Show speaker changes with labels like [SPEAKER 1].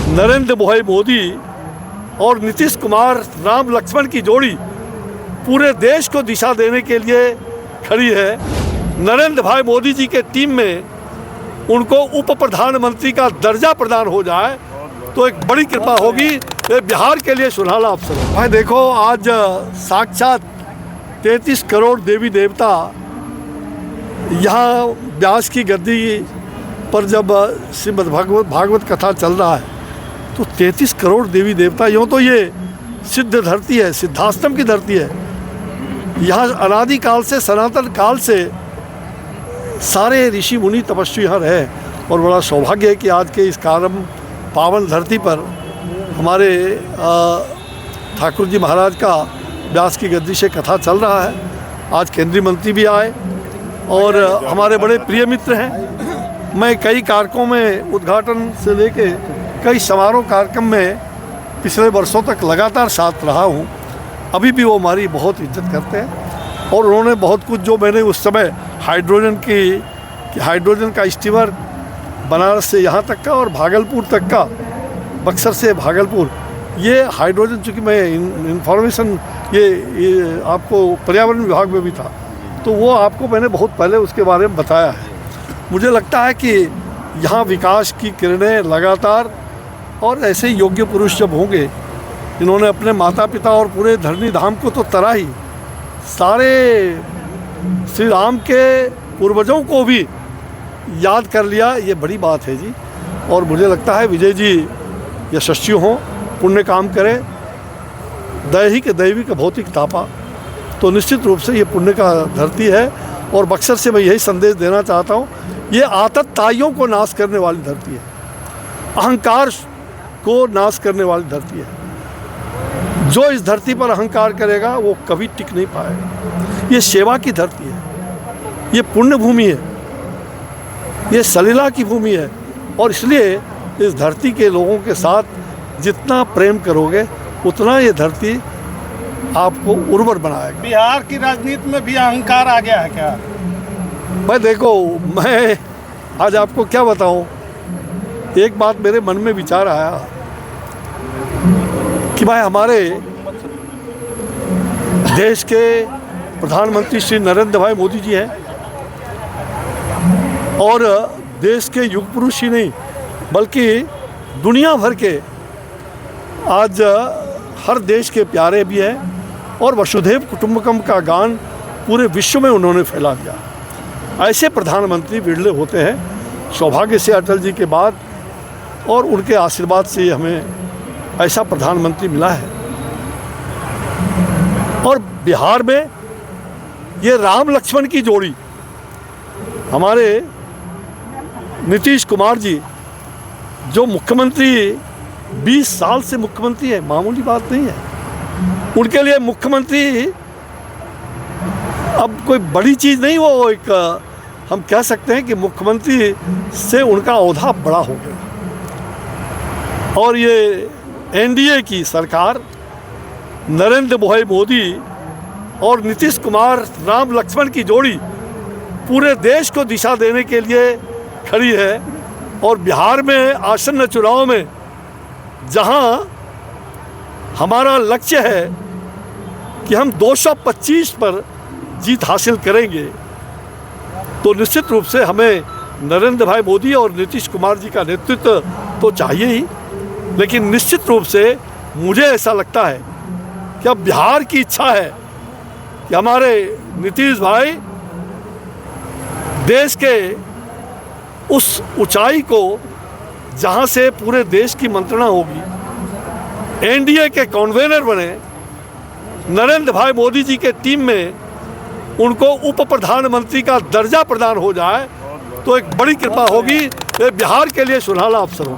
[SPEAKER 1] नरेंद्र भाई मोदी और नीतीश कुमार राम लक्ष्मण की जोड़ी पूरे देश को दिशा देने के लिए खड़ी है। नरेंद्र भाई मोदी जी के टीम में उनको उप प्रधानमंत्री का दर्जा प्रदान हो जाए तो एक बड़ी कृपा होगी। ये बिहार के लिए सुनहरा अवसर है। भाई देखो, आज साक्षात 33 करोड़ देवी देवता यहाँ व्यास की गद्दी पर जब श्रीमद् भागवत कथा चल रहा है तो 33 करोड़ देवी देवता, यूँ तो ये सिद्ध धरती है, सिद्धाश्रम की धरती है। यहाँ अनादि काल से, सनातन काल से सारे ऋषि मुनि तपस्वी यहाँ रहे और बड़ा सौभाग्य है कि आज के इस कारम पावन धरती पर हमारे ठाकुर जी महाराज का व्यास की गद्दी से कथा चल रहा है। आज केंद्रीय मंत्री भी आए और हमारे बड़े प्रिय मित्र हैं। मैं कई कारकों में उद्घाटन से लेके कई समारोह कार्यक्रम में पिछले वर्षों तक लगातार साथ रहा हूँ। अभी भी वो हमारी बहुत इज्जत करते हैं और उन्होंने बहुत कुछ, जो मैंने उस समय हाइड्रोजन का स्टीमर बनारस से यहाँ तक का और भागलपुर तक का, बक्सर से भागलपुर, ये हाइड्रोजन, चूँकि मैं इंफॉर्मेशन ये आपको पर्यावरण विभाग में भी था तो वो आपको मैंने बहुत पहले उसके बारे में बताया है। मुझे लगता है कि यहाँ विकास की किरणें लगातार, और ऐसे योग्य पुरुष जब होंगे, इन्होंने अपने माता पिता और पूरे धरनी धाम को तो तरा ही, सारे श्री राम के पूर्वजों को भी याद कर लिया, ये बड़ी बात है जी। और मुझे लगता है विजय जी यशस्वी हों, पुण्य काम करें, दैहिक दैविक भौतिक तापा, तो निश्चित रूप से ये पुण्य का धरती है। और बक्सर से मैं यही संदेश देना चाहता हूँ, ये आतताइयों को नाश करने वाली धरती है, अहंकार को नाश करने वाली धरती है। जो इस धरती पर अहंकार करेगा वो कभी टिक नहीं पाएगा। ये सेवा की धरती है, ये पुण्य भूमि है, ये सलीला की भूमि है। और इसलिए इस धरती के लोगों के साथ जितना प्रेम करोगे उतना ये धरती आपको उर्वर बनाएगा।
[SPEAKER 2] बिहार की राजनीति में भी अहंकार आ गया है क्या?
[SPEAKER 1] भाई देखो, मैं आज आपको क्या बताऊं, एक बात मेरे मन में विचार आया कि भाई हमारे देश के प्रधानमंत्री श्री नरेंद्र भाई मोदी जी हैं और देश के युग पुरुष ही नहीं बल्कि दुनिया भर के आज हर देश के प्यारे भी हैं और वसुधैव कुटुंबकम का गान पूरे विश्व में उन्होंने फैला दिया। ऐसे प्रधानमंत्री विरले होते हैं, सौभाग्य से अटल जी के बाद और उनके आशीर्वाद से हमें ऐसा प्रधानमंत्री मिला है। और बिहार में ये राम लक्ष्मण की जोड़ी, हमारे नीतीश कुमार जी जो मुख्यमंत्री 20 साल से मुख्यमंत्री है, मामूली बात नहीं है उनके लिए। मुख्यमंत्री अब कोई बड़ी चीज़ नहीं, वो एक हम कह सकते हैं कि मुख्यमंत्री से उनका ओहदा बड़ा हो गया। और ये एनडीए की सरकार नरेंद्र भाई मोदी और नीतीश कुमार राम लक्ष्मण की जोड़ी पूरे देश को दिशा देने के लिए खड़ी है। और बिहार में आसन्न चुनाव में जहां हमारा लक्ष्य है कि हम 225 पर जीत हासिल करेंगे, तो निश्चित रूप से हमें नरेंद्र भाई मोदी और नीतीश कुमार जी का नेतृत्व तो चाहिए ही, लेकिन निश्चित रूप से मुझे ऐसा लगता है कि अब बिहार की इच्छा है कि हमारे नीतीश भाई देश के उस ऊंचाई को जहां से पूरे देश की मंत्रणा होगी, एनडीए के कन्वीनर बने, नरेंद्र भाई मोदी जी के टीम में उनको उप प्रधानमंत्री का दर्जा प्रदान हो जाए तो एक बड़ी कृपा होगी। ये बिहार के लिए सुनहरा अवसर होगा।